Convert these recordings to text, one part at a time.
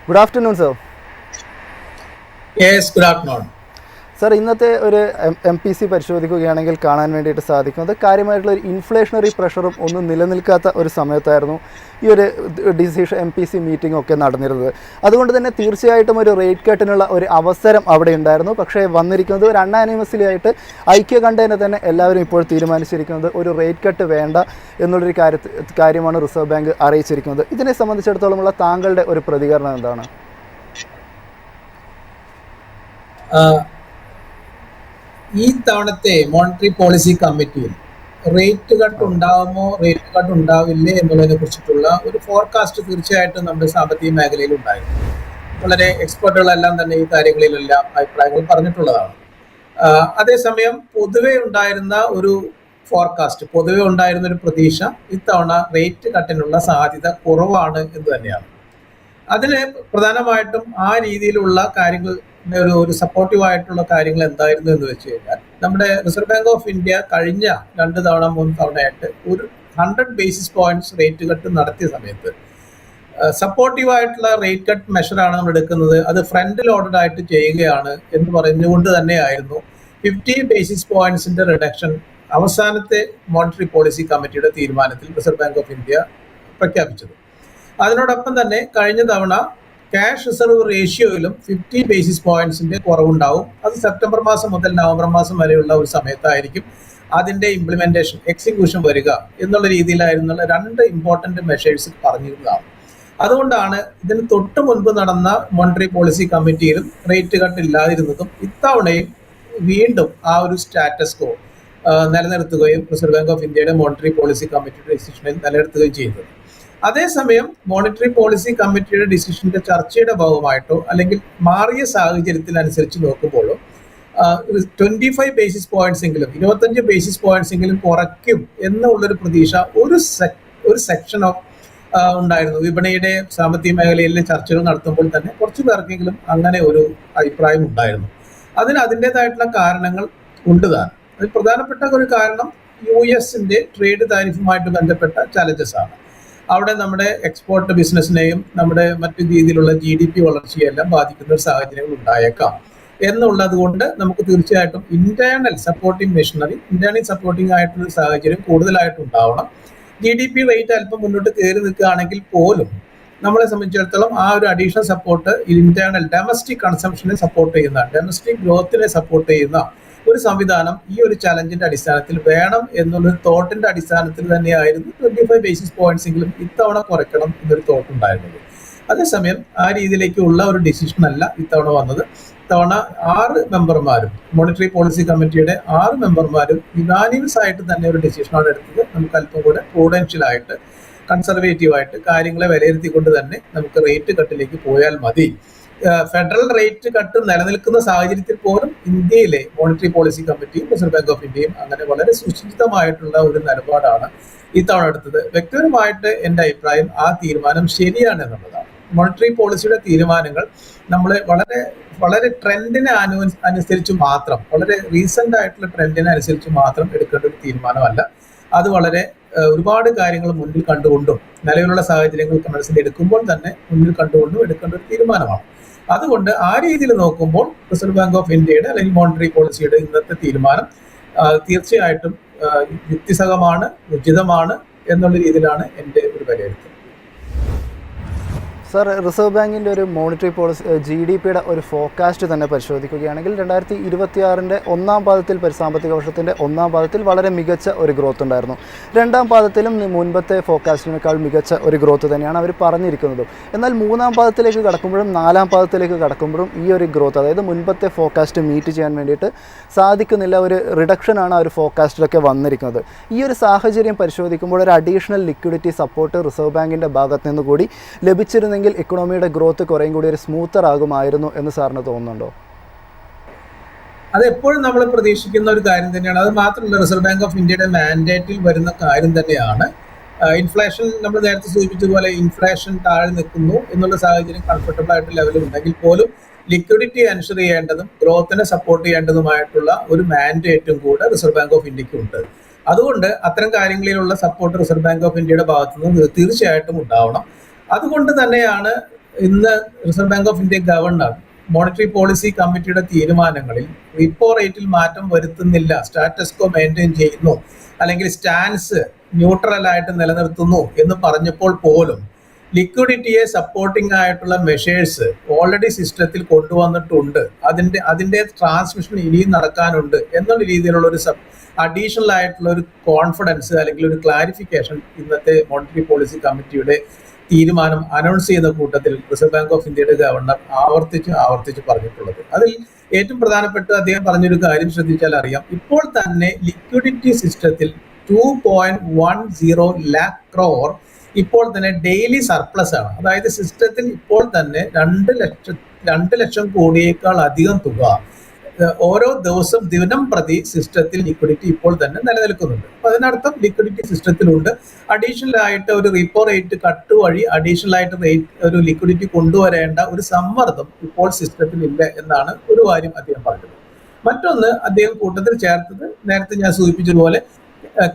Good afternoon sir. Yes, good afternoon. Sir, ഇന്നത്തെ ഒരു MPC പരിശോധിക്കുകയാണെങ്കിൽ കാണാൻ വേണ്ടിയിട്ട് സാധിക്കുന്നത് കാര്യമായിട്ടുള്ള ഒരു ഇൻഫ്ലേഷണറി പ്രഷറും ഒന്നും നിലനിൽക്കാത്ത ഒരു സമയത്തായിരുന്നു ഈ ഒരു ഡിസിഷൻ MPC മീറ്റിംഗ് ഒക്കെ നടന്നിരുന്നത്. അതുകൊണ്ട് തന്നെ തീർച്ചയായിട്ടും ഒരു റേറ്റ് കട്ടിനുള്ള ഒരു അവസരം അവിടെ ഉണ്ടായിരുന്നു. പക്ഷേ വന്നിരിക്കുന്നത് ഒരു അൺആനിമസ്ലി ആയിട്ട് ഐക്യകണ്ഠേന തന്നെ എല്ലാവരും ഇപ്പോൾ തീരുമാനിച്ചിരിക്കുന്നത് ഒരു റേറ്റ് കട്ട് വേണ്ട എന്നുള്ളൊരു കാര്യമാണ് റിസർവ് ബാങ്ക് അറിയിച്ചിരിക്കുന്നത്. ഇതിനെ സംബന്ധിച്ചിടത്തോളമുള്ള താങ്കളുടെ ഒരു പ്രതികരണം എന്താണ്? ഈ തവണത്തെ മോണിറ്ററി പോളിസി കമ്മിറ്റിയിൽ റേറ്റ് കട്ട് ഉണ്ടാവുമോ റേറ്റ് കട്ട് ഉണ്ടാവില്ലേ എന്നുള്ളതിനെ കുറിച്ചിട്ടുള്ള ഒരു ഫോർകാസ്റ്റ് തീർച്ചയായിട്ടും നമ്മുടെ സാമ്പത്തിക മേഖലയിൽ ഉണ്ടായിരുന്നു. വളരെ എക്സ്പെർട്ടുകളെല്ലാം തന്നെ ഈ കാര്യങ്ങളിലെല്ലാം അഭിപ്രായങ്ങൾ പറഞ്ഞിട്ടുള്ളതാണ്. അതേസമയം പൊതുവെ ഉണ്ടായിരുന്ന ഒരു ഫോർകാസ്റ്റ്, പൊതുവെ ഉണ്ടായിരുന്ന ഒരു പ്രതീക്ഷ ഇത്തവണ റേറ്റ് കട്ടിനുള്ള സാധ്യത കുറവാണ് എന്ന് തന്നെയാണ്. അതിന് പ്രധാനമായിട്ടും ആ രീതിയിലുള്ള കാര്യങ്ങൾ ഒരു സപ്പോർട്ടീവ് ആയിട്ടുള്ള കാര്യങ്ങൾ എന്തായിരുന്നു എന്ന് വെച്ച് കഴിഞ്ഞാൽ, നമ്മുടെ റിസർവ് ബാങ്ക് ഓഫ് ഇന്ത്യ കഴിഞ്ഞ 2 തവണ 3 തവണയായിട്ട് ഒരു 100 ബേസിസ് പോയിന്റ്സ് റേറ്റ് കട്ട് നടത്തിയ സമയത്ത് സപ്പോർട്ടീവ് ആയിട്ടുള്ള റേറ്റ് കട്ട് മെഷറാണ് നമ്മൾ എടുക്കുന്നത്, അത് ഫ്രണ്ട് ലോഡഡ് ആയിട്ട് ചെയ്യുകയാണ് എന്ന് പറഞ്ഞുകൊണ്ട് തന്നെയായിരുന്നു 50 ബേസിസ് പോയിന്റ്സിന്റെ റിഡക്ഷൻ അവസാനത്തെ മോണിറ്ററി പോളിസി കമ്മിറ്റിയുടെ തീരുമാനത്തിൽ റിസർവ് ബാങ്ക് ഓഫ് ഇന്ത്യ പ്രഖ്യാപിച്ചത്. അതിനോടൊപ്പം തന്നെ കഴിഞ്ഞ തവണ ക്യാഷ് റിസർവ് റേഷ്യോയിലും 50 ബേസിസ് പോയിന്റ്സിന്റെ കുറവുണ്ടാവും. അത് സെപ്റ്റംബർ മാസം മുതൽ നവംബർ മാസം വരെയുള്ള ഒരു സമയത്തായിരിക്കും അതിന്റെ ഇംപ്ലിമെന്റേഷൻ, എക്സിക്യൂഷൻ വരിക എന്നുള്ള രീതിയിലായിരുന്നുള്ള 2 ഇമ്പോർട്ടന്റ് മെഷേഴ്സ് പറഞ്ഞിരുന്നതാണ്. അതുകൊണ്ടാണ് ഇതിന് തൊട്ട് മുൻപ് നടന്ന മോണിറ്ററി പോളിസി കമ്മിറ്റിയിലും റേറ്റ് കട്ട് ഇല്ലാതിരുന്നതും ഇത്തവണയും വീണ്ടും ആ ഒരു സ്റ്റാറ്റസ് കോ നിലനിർത്തുകയും റിസർവ് ബാങ്ക് ഓഫ് ഇന്ത്യയുടെ മോണിറ്ററി പോളിസി കമ്മിറ്റിയുടെ ഡിസിഷനിൽ നിലനിർത്തുകയും ചെയ്തത്. അതേസമയം മോണിറ്ററി പോളിസി കമ്മിറ്റിയുടെ ഡിസിഷന്റെ ചർച്ചയുടെ ഭാഗമായിട്ടോ അല്ലെങ്കിൽ മാറിയ സാഹചര്യത്തിൽ അനുസരിച്ച് നോക്കുമ്പോഴോ 25 ബേസിസ് പോയിന്റ്സ് എങ്കിലും 25 ബേസിസ് പോയിന്റ്സ് എങ്കിലും കുറയ്ക്കും എന്നുള്ളൊരു പ്രതീക്ഷ ഒരു സെക്ഷൻ ഓഫ് ഉണ്ടായിരുന്നു. വിപണിയുടെ സാമ്പത്തിക മേഖലയിലെ ചർച്ചകൾ നടത്തുമ്പോൾ തന്നെ കുറച്ചു പേർക്കെങ്കിലും അങ്ങനെ ഒരു അഭിപ്രായം ഉണ്ടായിരുന്നു. അതിന് അതിൻ്റെതായിട്ടുള്ള കാരണങ്ങൾ ഉണ്ട് താൻ. അതിൽ പ്രധാനപ്പെട്ട ഒരു കാരണം US ട്രേഡ് താരിഫുമായിട്ട് ബന്ധപ്പെട്ട ചലഞ്ചസ് ആണ്. അവിടെ നമ്മുടെ എക്സ്പോർട്ട് ബിസിനസ്സിനെയും നമ്മുടെ മറ്റു രീതിയിലുള്ള GDP വളർച്ചയെല്ലാം ബാധിക്കുന്ന ഒരു സാഹചര്യങ്ങൾ ഉണ്ടായേക്കാം എന്നുള്ളത് കൊണ്ട് നമുക്ക് തീർച്ചയായിട്ടും internal supporting machinery, internal supporting ആയിട്ടുള്ള സാഹചര്യം കൂടുതലായിട്ട് ഉണ്ടാവണം. GDP റേറ്റ് അല്പം മുന്നോട്ട് കയറി നിൽക്കുകയാണെങ്കിൽ പോലും നമ്മളെ സംബന്ധിച്ചിടത്തോളം ആ ഒരു അഡീഷണൽ സപ്പോർട്ട് ഇന്റേണൽ ഡൊമസ്റ്റിക് കൺസംഷനെ സപ്പോർട്ട് ചെയ്യുന്ന, ഡൊമസ്റ്റിക് ഗ്രോത്തിനെ സപ്പോർട്ട് ചെയ്യുന്ന ഒരു സംവിധാനം ഈ ഒരു ചലഞ്ചിന്റെ അടിസ്ഥാനത്തിൽ വേണം എന്നുള്ളൊരു തോട്ടിന്റെ അടിസ്ഥാനത്തിൽ തന്നെയായിരുന്നു 25 ബേസിസ് പോയിന്റ്സ് എങ്കിലും ഇത്തവണ കുറയ്ക്കണം എന്നൊരു തോട്ട് ഉണ്ടായിരുന്നത്. അതേസമയം ആ രീതിയിലേക്കുള്ള ഒരു ഡിസിഷൻ അല്ല ഇത്തവണ വന്നത്. ഇത്തവണ 6 മെമ്പർമാരും മോണിറ്ററി പോളിസി കമ്മിറ്റിയുടെ 6 മെമ്പർമാരും യുനാനിമസ് ആയിട്ട് തന്നെ ഒരു ഡിസിഷനാണ് എടുത്തത്. നമുക്ക് അല്പം കൂടെ പ്രൂഡൻഷ്യൽ ആയിട്ട്, കൺസർവേറ്റീവ് ആയിട്ട് കാര്യങ്ങളെ വിലയിരുത്തിക്കൊണ്ട് തന്നെ നമുക്ക് റേറ്റ് കട്ടിലേക്ക് പോയാൽ മതി. ഫെഡറൽ റേറ്റ് കട്ട് നിലനിൽക്കുന്ന സാഹചര്യത്തിൽ പോലും ഇന്ത്യയിലെ മോണിറ്ററി പോളിസി കമ്മിറ്റിയും റിസർവ് ബാങ്ക് ഓഫ് ഇന്ത്യയും അങ്ങനെ വളരെ സുചിതമായിട്ടുള്ള ഒരു നിലപാടാണ് ഇത്തവണ എടുത്തത്. വ്യക്തിപരമായിട്ട് എൻ്റെ അഭിപ്രായം ആ തീരുമാനം ശരിയാണ് എന്നുള്ളതാണ്. മോണിറ്ററി പോളിസിയുടെ തീരുമാനങ്ങൾ നമ്മൾ വളരെ ട്രെൻഡിനെ അനുസരിച്ച് മാത്രം, വളരെ റീസെന്റ് ആയിട്ടുള്ള ട്രെൻഡിനെ അനുസരിച്ച് മാത്രം എടുക്കേണ്ട ഒരു തീരുമാനമല്ല. അത് വളരെ ഒരുപാട് കാര്യങ്ങൾ മുന്നിൽ കണ്ടുകൊണ്ടും നിലവിലുള്ള സാഹചര്യങ്ങൾക്ക് മനസ്സിലെടുക്കുമ്പോൾ തന്നെ മുന്നിൽ കണ്ടുകൊണ്ടും എടുക്കേണ്ട ഒരു തീരുമാനമാണ്. അതുകൊണ്ട് ആ രീതിയിൽ നോക്കുമ്പോൾ റിസർവ് ബാങ്ക് ഓഫ് ഇന്ത്യയുടെ അല്ലെങ്കിൽ മോണിറ്ററി പോളിസിയുടെ ഇന്നത്തെ തീരുമാനം തീർച്ചയായിട്ടും യുക്തിസഹമാണ്, ഉചിതമാണ് എന്നുള്ള രീതിയിലാണ് എൻ്റെ ഒരു വിലയിരുത്തൽ. സർ, റിസർവ് ബാങ്കിൻ്റെ ഒരു മോണിറ്ററി പോളിസി GDPയുടെ ഒരു ഫോർകാസ്റ്റ് തന്നെ പരിശോധിക്കുകയാണെങ്കിൽ 2026 ഒന്നാം പാദത്തിൽ, സാമ്പത്തിക വർഷത്തിൻ്റെ ഒന്നാം പാദത്തിൽ വളരെ മികച്ച ഒരു ഗ്രോത്ത് ഉണ്ടായിരുന്നു. രണ്ടാം പാദത്തിലും മുൻപത്തെ ഫോർകാസ്റ്റിനേക്കാൾ മികച്ച ഒരു ഗ്രോത്ത് തന്നെയാണ് അവർ പറഞ്ഞിരിക്കുന്നതും. എന്നാൽ മൂന്നാം പാദത്തിലേക്ക് കടക്കുമ്പോഴും 4ആം പാദത്തിലേക്ക് കടക്കുമ്പോഴും ഈ ഒരു ഗ്രോത്ത്, അതായത് മുൻപത്തെ ഫോർകാസ്റ്റ് മീറ്റ് ചെയ്യാൻ വേണ്ടിയിട്ട് സാധിക്കുന്നില്ല. ഒരു റിഡക്ഷനാണ് ആ ഒരു ഫോർകാസ്റ്റിലൊക്കെ വന്നിരിക്കുന്നത്. ഈ ഒരു സാഹചര്യം പരിശോധിക്കുമ്പോൾ ഒരു അഡീഷണൽ ലിക്വിഡിറ്റി സപ്പോർട്ട് റിസർവ് ബാങ്കിൻ്റെ ഭാഗത്ത് നിന്ന് കൂടി ലഭിച്ചിരുന്നെങ്കിൽ ഇക്കണോമിയുടെ ഗ്രോത്ത് കുറേയും കൂടി ഒരു സ്മൂത്തർ ആകുമായിരുന്നു എന്ന് സാറിന് തോന്നുന്നുണ്ടോ? അത് എപ്പോഴും നമ്മൾ പ്രതീക്ഷിക്കുന്ന ഒരു കാര്യം തന്നെയാണ്. അത് മാത്രമല്ല, റിസർവ് ബാങ്ക് ഓഫ് ഇന്ത്യയുടെ മാൻഡേറ്റിൽ വരുന്ന കാര്യം തന്നെയാണ്. ഇൻഫ്ലേഷൻ, നമ്മൾ നേരത്തെ സൂചിപ്പിച്ചതുപോലെ ഇൻഫ്ലേഷൻ താഴെ നിൽക്കുന്നു എന്നുള്ള സാഹചര്യം കംഫർട്ടബിൾ ആയിട്ട് ലെവലിൽ ഉണ്ടെങ്കിൽ പോലും ലിക്വിഡിറ്റി എൻഷുർ ചെയ്യേണ്ടതും ഗ്രോത്തിനെ സപ്പോർട്ട് ചെയ്യേണ്ടതുമായിട്ടുള്ള ഒരു മാൻഡേറ്റും കൂടെ റിസർവ് ബാങ്ക് ഓഫ് ഇന്ത്യക്ക് ഉണ്ട്. അതുകൊണ്ട് അത്തരം കാര്യങ്ങളിലുള്ള സപ്പോർട്ട് റിസർവ് ബാങ്ക് ഓഫ് ഇന്ത്യയുടെ ഭാഗത്തു നിന്ന് തീർച്ചയായിട്ടും ഉണ്ടാവണം. അതുകൊണ്ട് തന്നെയാണ് ഇന്ന് reserve bank of India governor monetary policy കമ്മിറ്റിയുടെ തീരുമാനങ്ങളിൽ റിപ്പോ റേറ്റിൽ മാറ്റം വരുത്തുന്നില്ല, സ്റ്റാറ്റസ് കോ മെയിൻറ്റെയിൻ ചെയ്യുന്നു, അല്ലെങ്കിൽ സ്റ്റാൻസ് ന്യൂട്രൽ ആയിട്ട് നിലനിർത്തുന്നു എന്ന് പറഞ്ഞപ്പോൾ പോലും ലിക്വിഡിറ്റിയെ സപ്പോർട്ടിംഗ് ആയിട്ടുള്ള മെഷേഴ്സ് ഓൾറെഡി സിസ്റ്റത്തിൽ കൊണ്ടുവന്നിട്ടുണ്ട്. അതിന്റെ ട്രാൻസ്മിഷൻ ഇനിയും നടക്കാനുണ്ട് എന്നുള്ള രീതിയിലുള്ള ഒരു അഡീഷണൽ ആയിട്ടുള്ള ഒരു കോൺഫിഡൻസ് അല്ലെങ്കിൽ ഒരു ക്ലാരിഫിക്കേഷൻ ഇന്നത്തെ മോണിറ്ററി പോളിസി കമ്മിറ്റിയുടെ തീരുമാനം അനൗൺസ് ചെയ്ത കൂട്ടത്തിൽ റിസർവ് ബാങ്ക് ഓഫ് ഇന്ത്യയുടെ ഗവർണർ ആവർത്തിച്ച് പറഞ്ഞിട്ടുള്ളത്. അതിൽ ഏറ്റവും പ്രധാനപ്പെട്ട അദ്ദേഹം പറഞ്ഞൊരു കാര്യം ശ്രദ്ധിച്ചാൽ അറിയാം, ഇപ്പോൾ തന്നെ ലിക്വിഡിറ്റി സിസ്റ്റത്തിൽ 2.10 lakh crore ഇപ്പോൾ തന്നെ ഡെയിലി സർപ്ലസ് ആണ്. അതായത് സിസ്റ്റത്തിൽ ഇപ്പോൾ തന്നെ 2 ലക്ഷം കോടിയേക്കാൾ അധികം തുക ഓരോ ദിവസം ദിനം പ്രതി സിസ്റ്റത്തിൽ ലിക്വിഡിറ്റി ഇപ്പോൾ തന്നെ നിലനിൽക്കുന്നുണ്ട്. അപ്പൊ അതിനർത്ഥം ലിക്വിഡിറ്റി സിസ്റ്റത്തിലുണ്ട്. അഡീഷണൽ ആയിട്ട് ഒരു റിപ്പോ റേറ്റ് കട്ട് വഴി അഡീഷണൽ ആയിട്ട് ഒരു ലിക്വിഡിറ്റി കൊണ്ടുവരേണ്ട ഒരു സമ്മർദ്ദം ഇപ്പോൾ സിസ്റ്റത്തിൽ ഇല്ല എന്നാണ് ഒരു കാര്യം അദ്ദേഹം പറഞ്ഞത്. മറ്റൊന്ന് അദ്ദേഹം കൂട്ടത്തിൽ ചേർത്തത് നേരത്തെ ഞാൻ സൂചിപ്പിച്ചതുപോലെ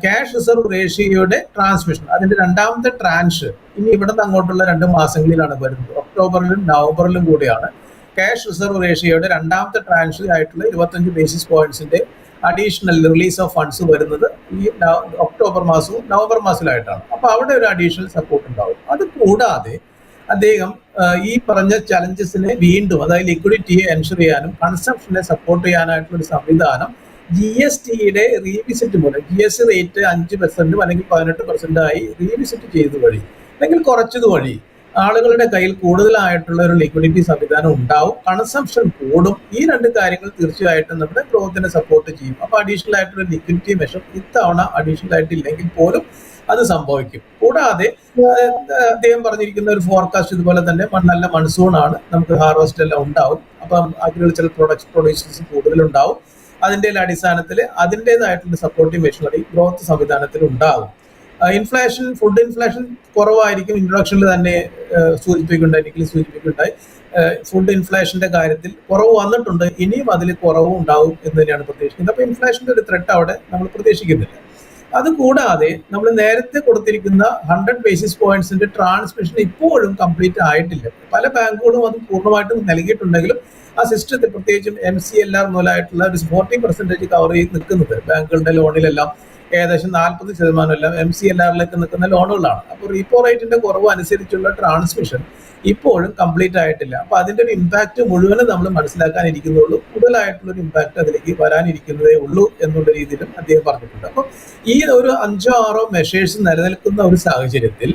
ക്യാഷ് റിസർവ് റേഷ്യോയുടെ ട്രാൻസ്മിഷൻ, അതിന്റെ രണ്ടാമത്തെ ട്രാൻഷ് ഇനി ഇവിടെ നിന്ന് അങ്ങോട്ടുള്ള 2 മാസങ്ങളിലാണ് വരുന്നത്. ഒക്ടോബറിലും നവംബറിലും കൂടിയാണ് ക്യാഷ് റിസർവ് റേഷ്യോയുടെ രണ്ടാമത്തെ ട്രാൻഷ് ആയിട്ടുള്ള 25 ബേസിസ് പോയിന്റ്സിന്റെ അഡീഷണൽ റിലീസ് ഓഫ് ഫണ്ട്സ് വരുന്നത് ഈ ഒക്ടോബർ മാസവും നവംബർ മാസത്തിലായിട്ടാണ്. അപ്പൊ അവിടെ ഒരു അഡീഷണൽ സപ്പോർട്ട് ഉണ്ടാവും. അത് കൂടാതെ അദ്ദേഹം ഈ പറഞ്ഞ ചലഞ്ചസിനെ വീണ്ടും, അതായത് ലിക്വിഡിറ്റിയെ എൻഷുർ ചെയ്യാനും കൺസംഷനെ സപ്പോർട്ട് ചെയ്യാനായിട്ടുള്ള ഒരു സംവിധാനം GSTയുടെ റീവിസിറ്റ് മൂലം, GST റേറ്റ് 5% അല്ലെങ്കിൽ 18% ആയി റീവിസിറ്റ് ചെയ്ത് വഴി അല്ലെങ്കിൽ കുറച്ചത് വഴി ആളുകളുടെ കയ്യിൽ കൂടുതലായിട്ടുള്ള ഒരു ലിക്വിഡിറ്റി സംവിധാനം ഉണ്ടാവും, കൺസംഷൻ കൂടും. ഈ 2 കാര്യങ്ങൾ തീർച്ചയായിട്ടും നമ്മുടെ ഗ്രോത്തിനെ സപ്പോർട്ട് ചെയ്യും. അപ്പൊ അഡീഷണൽ ആയിട്ടുള്ള ലിക്വിഡിറ്റി മെഷർ ഇത്തവണ അഡീഷണൽ ആയിട്ടില്ലെങ്കിൽ പോലും അത് സംഭവിക്കും. കൂടാതെ അദ്ദേഹം പറഞ്ഞിരിക്കുന്ന ഒരു ഫോർകാസ്റ്റ് ഇതുപോലെ തന്നെ നല്ല മൺസൂൺ ആണ്, നമുക്ക് ഹാർവസ്റ്റ് എല്ലാം ഉണ്ടാവും. അപ്പം അഗ്രികൾച്ചറൽ പ്രൊഡ്യൂസേഴ്സ് കൂടുതലുണ്ടാവും. അതിന്റെ അടിസ്ഥാനത്തിൽ അതിൻ്റെതായിട്ടുള്ള സപ്പോർട്ടീവ് മെഷീനറി ഗ്രോത്ത് സംവിധാനത്തിൽ ഉണ്ടാകും. ഇൻഫ്ലേഷൻ, ഫുഡ് ഇൻഫ്ലേഷൻ കുറവായിരിക്കും. ഇൻട്രൊഡക്ഷനിൽ തന്നെ സൂചിപ്പിക്കുകയുണ്ടായി ഫുഡ് ഇൻഫ്ലേഷന്റെ കാര്യത്തിൽ കുറവ് വന്നിട്ടുണ്ട്, ഇനിയും അതിൽ കുറവും ഉണ്ടാവും എന്ന് തന്നെയാണ് പ്രതീക്ഷിക്കുന്നത്. അപ്പൊ ഇൻഫ്ലേഷന്റെ ഒരു ത്രെട്ട് അവിടെ നമ്മൾ പ്രതീക്ഷിക്കുന്നില്ല. അതുകൂടാതെ നമ്മൾ നേരത്തെ കൊടുത്തിരിക്കുന്ന 100 ബേസിസ് പോയിന്റ്സിന്റെ ട്രാൻസ്മിഷൻ ഇപ്പോഴും കംപ്ലീറ്റ് ആയിട്ടില്ല. പല ബാങ്കുകളും അത് പൂർണ്ണമായിട്ടും നൽകിയിട്ടുണ്ടെങ്കിലും ആ സിസ്റ്റത്തിൽ പ്രത്യേകിച്ചും MCLR മൂലമായിട്ടുള്ള ഒരു 40% കവർ ചെയ്ത് നിൽക്കുന്നത് ബാങ്കുകളുടെ ലോണിലെല്ലാം ഏകദേശം 40% എല്ലാം MCLRലേക്ക് നിൽക്കുന്ന ലോണുകളാണ്. അപ്പോൾ റീപ്പോ റേറ്റിന്റെ കുറവ് അനുസരിച്ചുള്ള ട്രാൻസ്മിഷൻ ഇപ്പോഴും കംപ്ലീറ്റ് ആയിട്ടില്ല. അപ്പൊ അതിന്റെ ഒരു ഇമ്പാക്ട് മുഴുവനും നമ്മൾ മനസ്സിലാക്കാനിരിക്കുന്നുള്ളൂ, കൂടുതലായിട്ടുള്ള ഒരു ഇമ്പാക്ട് അതിലേക്ക് വരാനിരിക്കുന്നതേ ഉള്ളൂ എന്നുള്ള രീതിയിലും അദ്ദേഹം പറഞ്ഞിട്ടുണ്ട്. അപ്പൊ ഈ ഒരു 5-6 മെഷേഴ്സ് നിലനിൽക്കുന്ന ഒരു സാഹചര്യത്തിൽ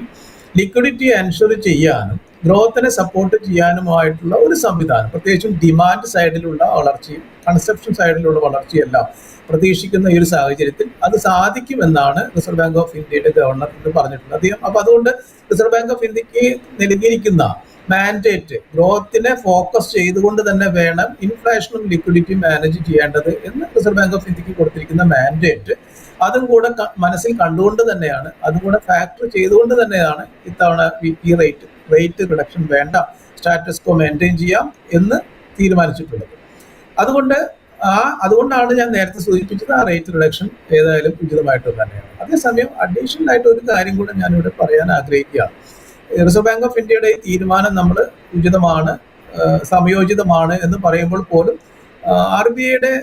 ലിക്വിഡിറ്റി എൻഷുർ ചെയ്യാനും ഗ്രോത്തിനെ സപ്പോർട്ട് ചെയ്യാനുമായിട്ടുള്ള ഒരു സംവിധാനം, പ്രത്യേകിച്ചും ഡിമാൻഡ് സൈഡിലുള്ള വളർച്ചയും കൺസപ്ഷൻ സൈഡിലുള്ള വളർച്ചയും എല്ലാം പ്രതീക്ഷിക്കുന്ന ഈ ഒരു സാഹചര്യത്തിൽ അത് സാധിക്കുമെന്നാണ് റിസർവ് ബാങ്ക് ഓഫ് ഇന്ത്യയുടെ ഗവർണർ എന്ന് പറഞ്ഞിട്ടുള്ളത് അദ്ദേഹം. അപ്പൊ അതുകൊണ്ട് റിസർവ് ബാങ്ക് ഓഫ് ഇന്ത്യക്ക് നൽകിയിരിക്കുന്ന മാൻഡേറ്റ് ഗ്രോത്തിനെ ഫോക്കസ് ചെയ്തുകൊണ്ട് തന്നെ വേണം ഇൻഫ്ലേഷനും ലിക്വിഡിറ്റിയും മാനേജ് ചെയ്യേണ്ടത് എന്ന് റിസർവ് ബാങ്ക് ഓഫ് ഇന്ത്യക്ക് കൊടുത്തിരിക്കുന്ന മാൻഡേറ്റ് അതും കൂടെ മനസ്സിൽ കണ്ടുകൊണ്ട് തന്നെയാണ്, അതും കൂടെ ഫാക്ടർ ചെയ്തുകൊണ്ട് തന്നെയാണ് ഇത്തവണ ഈ റേറ്റ് റിഡക്ഷൻ വേണ്ട, സ്റ്റാറ്റസ് കോ മെയിൻറ്റെയിൻ ചെയ്യാം എന്ന് തീരുമാനിച്ചിട്ടുള്ളത്. അതുകൊണ്ടാണ് ഞാൻ നേരത്തെ സൂചിപ്പിച്ചത് ആ റേറ്റ് റിഡക്ഷൻ ഏതായാലും ഉചിതമായിട്ട് തന്നെയാണ്. അതേസമയം അഡീഷണൽ ആയിട്ട് ഒരു കാര്യം കൂടെ ഞാനിവിടെ പറയാൻ ആഗ്രഹിക്കുകയാണ്. റിസർവ് ബാങ്ക് ഓഫ് ഇന്ത്യയുടെ ഈ തീരുമാനം നമ്മൾ ഉചിതമാണ്, സമയോചിതമാണ് എന്ന് പറയുമ്പോൾ പോലും RBIയുടെ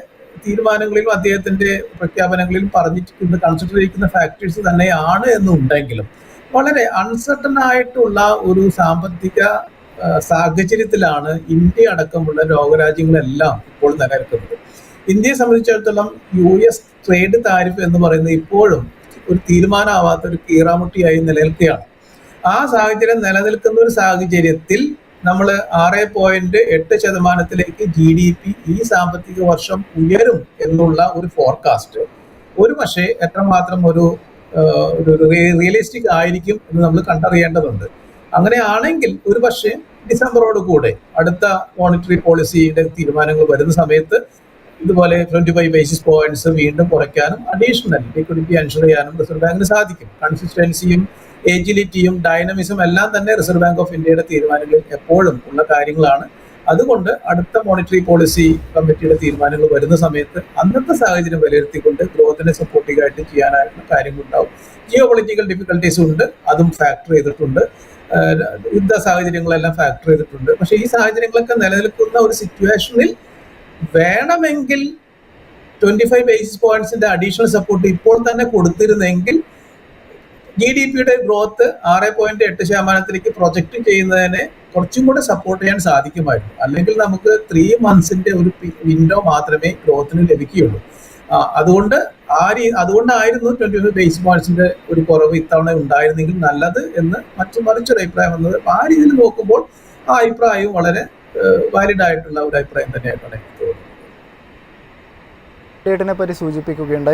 തീരുമാനങ്ങളിലും അദ്ദേഹത്തിന്റെ പ്രഖ്യാപനങ്ങളിലും പറഞ്ഞിരിക്കുന്ന കൺസിഡർ ചെയ്തിരിക്കുന്ന ഫാക്ടേഴ്സ് തന്നെയാണ് എന്നുണ്ടെങ്കിലും വളരെ അൺസർട്ടൺ ആയിട്ടുള്ള ഒരു സാമ്പത്തിക സാഹചര്യത്തിലാണ് ഇന്ത്യ അടക്കമുള്ള ലോകരാജ്യങ്ങളെല്ലാം ഇപ്പോൾ നിലനിൽക്കുന്നത്. ഇന്ത്യയെ സംബന്ധിച്ചിടത്തോളം US ട്രേഡ് താരിഫ് എന്ന് പറയുന്നത് ഇപ്പോഴും ഒരു തീരുമാനമാവാത്ത ഒരു കീറാമുട്ടിയായി നിലനിൽക്കുകയാണ്. ആ സാഹചര്യം നിലനിൽക്കുന്ന ഒരു സാഹചര്യത്തിൽ നമ്മൾ 6.8% GDP ഈ സാമ്പത്തിക വർഷം ഉയരും എന്നുള്ള ഒരു ഫോർകാസ്റ്റ് ഒരു പക്ഷേ എത്രമാത്രം ഒരു റിയലിസ്റ്റിക് ആയിരിക്കും എന്ന് നമ്മൾ കണ്ടറിയേണ്ടതുണ്ട്. അങ്ങനെയാണെങ്കിൽ ഒരു പക്ഷേ ഡിസംബറോട് കൂടെ അടുത്ത മോണിറ്ററി പോളിസിയുടെ തീരുമാനങ്ങൾ വരുന്ന സമയത്ത് ഇതുപോലെ 25 ബേസിസ് പോയിന്റ്സ് വീണ്ടും കുറയ്ക്കാനും അഡീഷണൽ ലിക്വിഡിറ്റി എൻഷുർ ചെയ്യാനും റിസർവ് ബാങ്കിന് സാധിക്കും. കൺസിസ്റ്റൻസിയും ഏജിലിറ്റിയും ഡൈനമിസം എല്ലാം തന്നെ റിസർവ് ബാങ്ക് ഓഫ് ഇന്ത്യയുടെ തീരുമാനങ്ങളിൽ എപ്പോഴും ഉള്ള കാര്യങ്ങളാണ്. അതുകൊണ്ട് അടുത്ത മോണിറ്ററി പോളിസി കമ്മിറ്റിയുടെ തീരുമാനങ്ങൾ വരുന്ന സമയത്ത് അന്നത്തെ സാഹചര്യം വിലയിരുത്തിക്കൊണ്ട് ഗ്രോത്തിനെ സപ്പോർട്ടീവായിട്ട് ചെയ്യാനായിട്ടുള്ള കാര്യങ്ങളുണ്ടാവും. ജിയോ പൊളിറ്റിക്കൽ ഡിഫിക്കൽട്ടീസ് ഉണ്ട്, അതും ഫാക്ടർ ചെയ്തിട്ടുണ്ട്. യുദ്ധ സാഹചര്യങ്ങളെല്ലാം ഫാക്ടർ ചെയ്തിട്ടുണ്ട്. പക്ഷെ ഈ സാഹചര്യങ്ങളൊക്കെ നിലനിൽക്കുന്ന ഒരു സിറ്റുവേഷനിൽ വേണമെങ്കിൽ 25 ബേസിസ് പോയിന്റ്സിന്റെ അഡീഷണൽ സപ്പോർട്ട് ഇപ്പോൾ തന്നെ കൊടുത്തിരുന്നെങ്കിൽ GDP-യുടെ ഗ്രോത്ത് 6.8% പ്രൊജക്ട് ചെയ്യുന്നതിനെ കുറച്ചും കൂടെ സപ്പോർട്ട് ചെയ്യാൻ സാധിക്കുമായിരുന്നു. അല്ലെങ്കിൽ നമുക്ക് 3 months-ന്റെ ഒരു വിൻഡോ മാത്രമേ ഗ്രോത്തിന് ലഭിക്കുകയുള്ളൂ. അതുകൊണ്ടായിരുന്നു 25 ബേസിസ് പോയിന്റ്സിന്റെ ഒരു കുറവ് ഇത്തവണ ഉണ്ടായിരുന്നെങ്കിൽ നല്ലത് എന്ന് മറിച്ചൊരു അഭിപ്രായം വന്നത്. ആ രീതിയിൽ നോക്കുമ്പോൾ ആ അഭിപ്രായവും വളരെ വാലിഡ് ആയിട്ടുള്ള ഒരു അഭിപ്രായം തന്നെയായിട്ടാണ് എനിക്ക് തോന്നുന്നത്. ഡേറ്റിനെ പറ്റി സൂചിപ്പിക്കുകയുണ്ടായി.